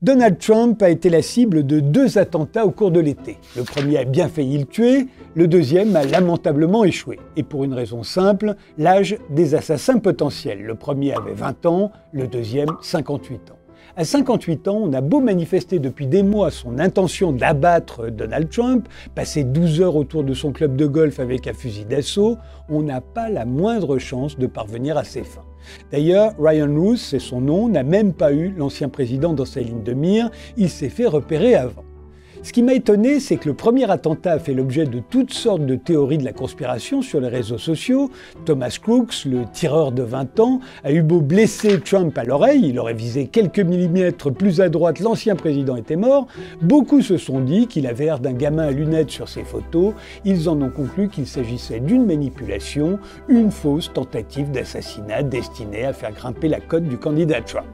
Donald Trump a été la cible de 2 attentats au cours de l'été. Le premier a bien failli le tuer, le deuxième a lamentablement échoué. Et pour une raison simple, l'âge des assassins potentiels. Le premier avait 20 ans, le deuxième 58 ans. À 58 ans, on a beau manifester depuis des mois son intention d'abattre Donald Trump, passer 12 heures autour de son club de golf avec un fusil d'assaut, on n'a pas la moindre chance de parvenir à ses fins. D'ailleurs, Ryan Roos, c'est son nom, n'a même pas eu l'ancien président dans sa ligne de mire, il s'est fait repérer avant. Ce qui m'a étonné, c'est que le premier attentat a fait l'objet de toutes sortes de théories de la conspiration sur les réseaux sociaux. Thomas Crooks, le tireur de 20 ans, a eu beau blesser Trump à l'oreille, il aurait visé quelques millimètres plus à droite, l'ancien président était mort. Beaucoup se sont dit qu'il avait l'air d'un gamin à lunettes sur ses photos. Ils en ont conclu qu'il s'agissait d'une manipulation, une fausse tentative d'assassinat destinée à faire grimper la cote du candidat Trump.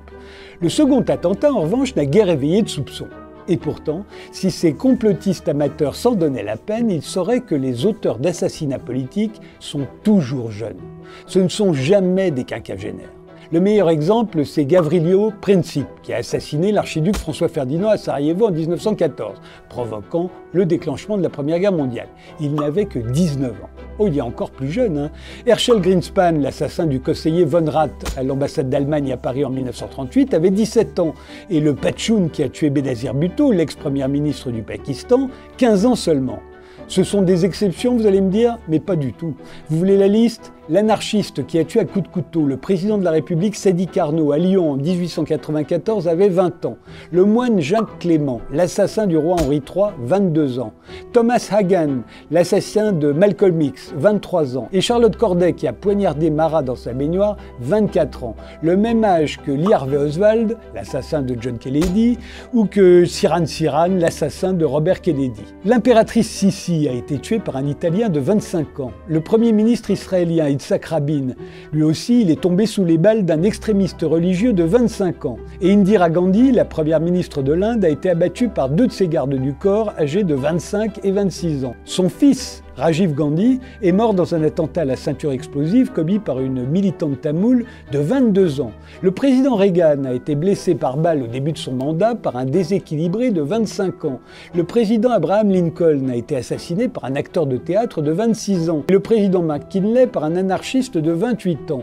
Le second attentat, en revanche, n'a guère éveillé de soupçons. Et pourtant, si ces complotistes amateurs s'en donnaient la peine, ils sauraient que les auteurs d'assassinats politiques sont toujours jeunes. Ce ne sont jamais des quinquagénaires. Le meilleur exemple, c'est Gavrilo Princip, qui a assassiné l'archiduc François Ferdinand à Sarajevo en 1914, provoquant le déclenchement de la Première Guerre mondiale. Il n'avait que 19 ans. Oh, il est encore plus jeune, hein. Herschel Greenspan, l'assassin du conseiller von Rath à l'ambassade d'Allemagne à Paris en 1938, avait 17 ans. Et le Pachoun qui a tué Benazir Bhutto, l'ex-premier ministre du Pakistan, 15 ans seulement. Ce sont des exceptions, vous allez me dire, mais pas du tout. Vous voulez la liste ? L'anarchiste qui a tué à coups de couteau le président de la République Sadi Carnot à Lyon en 1894 avait 20 ans. Le moine Jacques Clément, l'assassin du roi Henri III, 22 ans. Thomas Hagan, l'assassin de Malcolm X, 23 ans. Et Charlotte Corday qui a poignardé Marat dans sa baignoire, 24 ans. Le même âge que Lee Harvey Oswald, l'assassin de John Kennedy, ou que Sirhan Sirhan, l'assassin de Robert Kennedy. L'impératrice Sissi a été tuée par un Italien de 25 ans. Le premier ministre israélien Yitzhak Rabin, lui aussi, il est tombé sous les balles d'un extrémiste religieux de 25 ans. Et Indira Gandhi, la première ministre de l'Inde, a été abattue par 2 de ses gardes du corps, âgés de 25 et 26 ans. Son fils, Rajiv Gandhi, est mort dans un attentat à la ceinture explosive commis par une militante tamoule de 22 ans. Le président Reagan a été blessé par balle au début de son mandat par un déséquilibré de 25 ans. Le président Abraham Lincoln a été assassiné par un acteur de théâtre de 26 ans. Et le président McKinley par un anarchiste de 28 ans.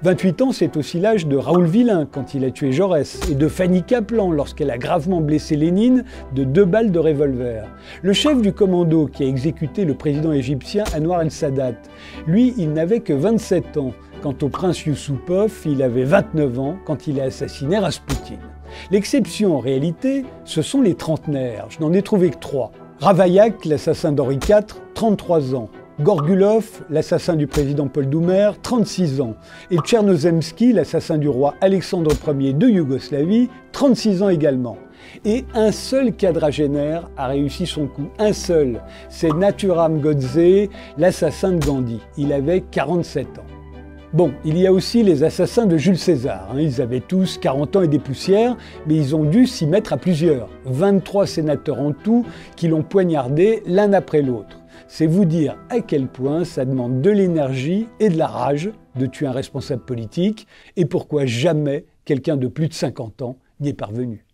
28 ans, c'est aussi l'âge de Raoul Villain quand il a tué Jaurès, et de Fanny Kaplan lorsqu'elle a gravement blessé Lénine de 2 balles de revolver. Le chef du commando qui a exécuté le président égyptien Anwar el-Sadat, lui, il n'avait que 27 ans. Quant au prince Youssoupov, il avait 29 ans quand il a assassiné Raspoutine. L'exception en réalité, ce sont les trentenaires. Je n'en ai trouvé que 3. Ravaillac, l'assassin d'Henri IV, 33 ans. Gorgulov, l'assassin du président Paul Doumer, 36 ans. Et Tchernozemski, l'assassin du roi Alexandre Ier de Yougoslavie, 36 ans également. Et un seul quadragénaire a réussi son coup, un seul. C'est Nathuram Godse, l'assassin de Gandhi. Il avait 47 ans. Bon, il y a aussi les assassins de Jules César. Ils avaient tous 40 ans et des poussières, mais ils ont dû s'y mettre à plusieurs. 23 sénateurs en tout qui l'ont poignardé l'un après l'autre. C'est vous dire à quel point ça demande de l'énergie et de la rage de tuer un responsable politique et pourquoi jamais quelqu'un de plus de 50 ans n'y est parvenu.